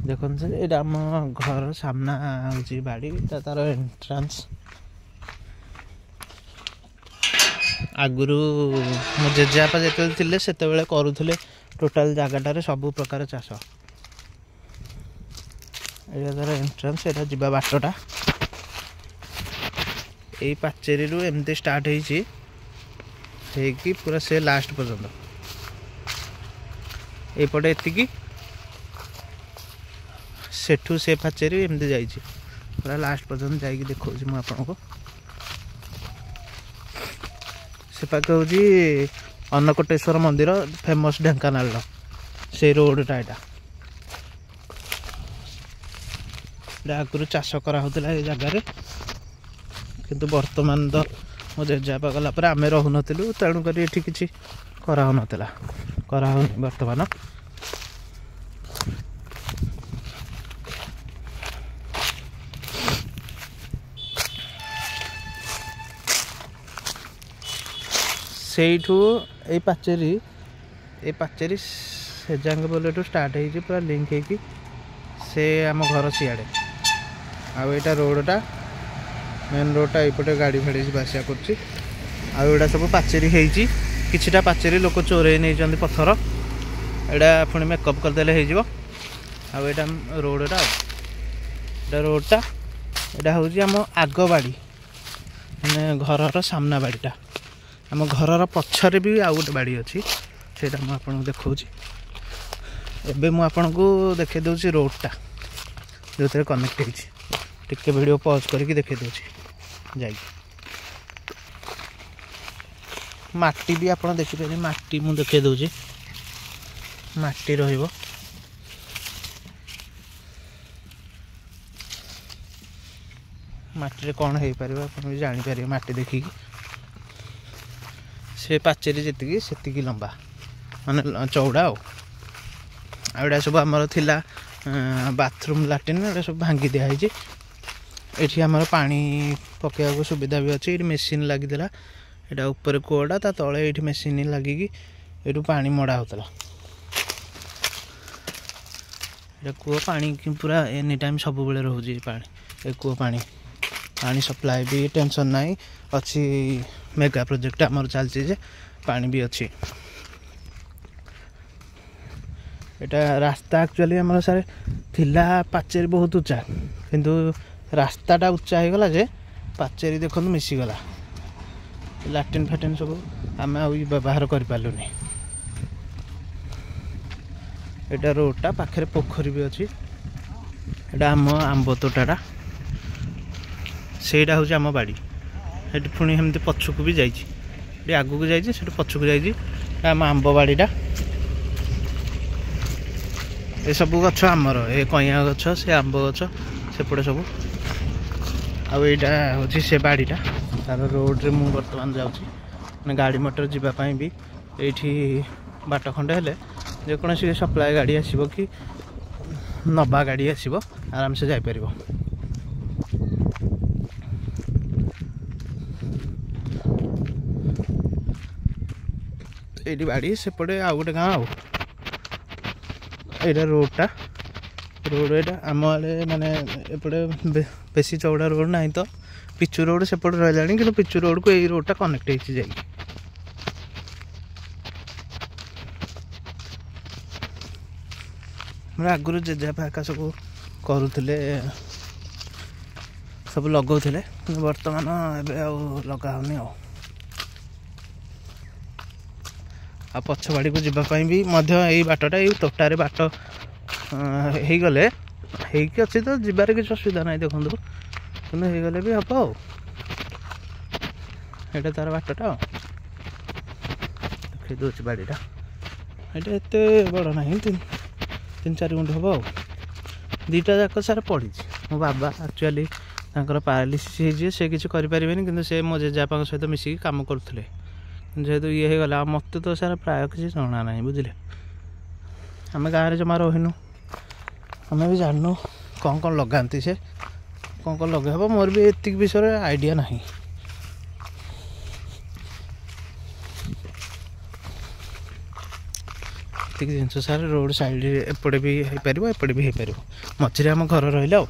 देखो ये आम घर सामना हूँ बाड़ी तार एंट्रांस आगुरी मो जेजेबापा जिते से करुले टोटाल जगटार सब प्रकार चाष ये तार एंट्रांस यहाँ जा बाटटा यही पाचेरी एमती स्टार्ट होगी पूरा से लास्ट पर्यंत एपटे एतिकी सेठू से पाचेरी एमती जा पूरा लास्ट पर्यंत जा देखा मुझे से पाखे हूँ अन्नकोटेश्वर मंदिर फेमस ढेंकानाल से रोडटा यहाँ आगुरी चाष कराला ये जगार किंतु वर्तमान तो मो जेजेबापा गला आम रोन तेणुक ये किसी कराऊन बर्तमान सेठू ये पाचेरी से जांग बोले स्टार्ट हो पूरा लिंक हो से आम घर सियाड़े आईटा रोडटा मेन रोडटा यपटे गाड़ी फाड़ी बासिया कर सब पाचेरी किछिटा पाचेरी लोक चोरे नहीं पत्थर यहाँ पुणी मेकअप करदे हो रोडटा रोडटा यहाँ हूँ आम आग बाड़ी मैंने घर सामना बाड़ीटा आम घर पछरे भी आउ गोटे बाड़ी अच्छी से मुझे देखा एबे मुझे देखे दूसरी रोडटा जो थे कनेक्ट होटे वीडियो पॉज करके देखे दूसरी जा माटी भी आप देखिए माटी मुझे देखे दूसरी माटी रहिबो माटी कौन हो पार आप जापर माटी देखिकी से पाचेरी जी से लंबा माने चौड़ा आड़ा सब आमर थिला बाथरूम लाट्रिन ये सब भांगी दिखाई ये आमर पानी पकेया सुविधा भी अच्छी ये मेसीन लगी यहाँ ऊपर कूड़ा ता तले ये मेसीन लगिकी ये पानी मड़ा होता कूह पानी पूरा एनी टाइम सब बेले रोचे पानी कूह पानी पानी सप्लाई भी टेंशन ना अच्छी मेगा प्रोजेक्ट आमर चलती पानी भी अच्छी यहाँ रास्ता एक्चुअली आम सारे थिला पाचेरी बहुत उच्चा किंतु रास्ताटा उच्चा हो गला जे पाचेरी देखो मिसीगला लाट्रिन फाट्रिन सब आम व्यवहार कर पार्लुनी यहाँ रोडटा पाखे पोखरी भी अच्छी यहाँ आम आंब तोटाटा सेटा हूँ आम बाड़ी ये पुणी एमती पछक भी जाइए आगू को जाइए पछक जाइए आम आंब बाड़ीटा ये सब गछ आमर ये कइया गछ से आंब गछ सेपटे सब आईटा हूँ से बाड़ीटा तार रोड्रे मु बर्तमान जाऊँगी गाड़ी मोटर जावाई भी ये बाट खंडे हेले जेकोसी सप्लाई गाड़ी आसब कि नवा गाड़ी आसब आराम से जापर ये बाड़ी सेपटे आउ गोटे गाँव यहाँ रोडटा रोड यहाँ आम आड़े माने एपटे बेसी चौड़ा रोड ना तो पिचु रोड सेपटे रहा कि पिचु रोड को यही रोडटा कनेक्ट हो जाए मैं आगुरी जेजेबापा सब करुले सब लगौले बर्तमान एवं लगाऊनी आ पछवाड़ी को जावाई भी यही बाटटा यही तोटार बाट हो गले अच्छी तो जीवार किसी असुविधा ना देखो कि हो गले भी हम यहाँ तार बाटटा देखी दूसरी बाड़ीटा यहाँ एत बड़ ना 3-4 गुंठ हम दीटा जाक सार पड़ी मो बाबा एक्चुअली पारालीसीस से किसी करें कि से मो जेजेबापा सहित मिसिकी कम करुले जेहेतु ये हो गला मत तो सारा प्राय किसी जना ना बुझे आम गाँव जमा रहीनु आम भी जानू कौन कौन लगाती से कौन कौन लगे हम मोर भी एति विषय आइडिया ना ଏତିକି ଜିନିଷ ସାର୍ ରୋଡ଼ ସାଇଡ଼ ଏପଟେ ବି ହେଇପାରିବ ଏପଟେ ବି ହେଇପାରିବ ମଝିରେ ଆମ ଘର ରହିଲା ଆଉ